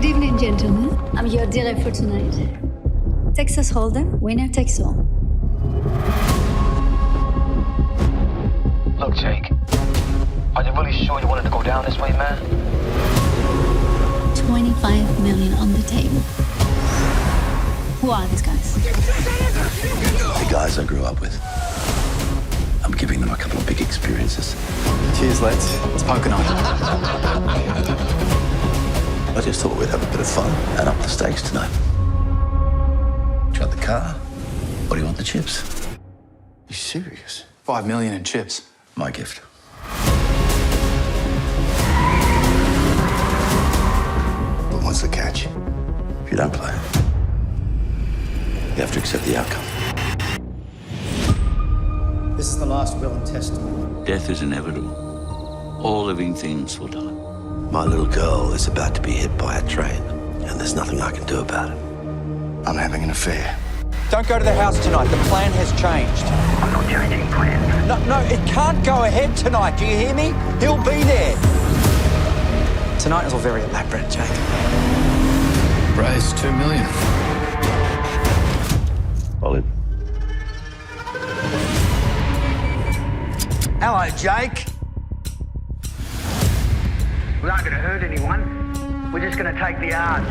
Good evening, gentlemen. I'm your dealer for tonight. Texas Hold'em, winner takes all. Look, Jake. Are you really sure you wanted to go down this way, man? 25 million on the table. Who are these guys? The guys I grew up with. I'm giving them a couple of big experiences. Cheers, lads. It's poker night. I just thought we'd have a bit of fun and up the stakes tonight. Do you want the car? Or do you want the chips? You serious? 5 million in chips. My gift. But what's the catch? If you don't play, you have to accept the outcome. This is the last will and testament. Death is inevitable. All living things will die. My little girl is about to be hit by a train, and there's nothing I can do about it. I'm having an affair. Don't go to the house tonight. The plan has changed. I'm not changing plans. No, it can't go ahead tonight. Do you hear me? He'll be there. Tonight is all very elaborate, Jake. Raise 2 million. All in. Hello, Jake. We aren't going to hurt anyone. We're just going to take the odds.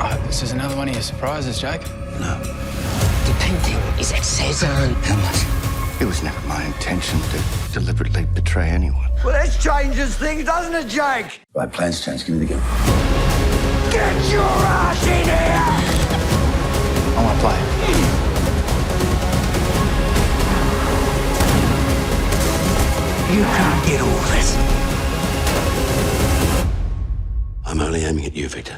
Oh, this is another one of your surprises, Jake. No. The painting is at Cezanne. How much? It was never my intention to deliberately betray anyone. Well, that changes things, doesn't it, Jake? My plans change. Give me the gun. Get your ass in here! I want to play. You can't get all this. I'm only aiming at you, Victor.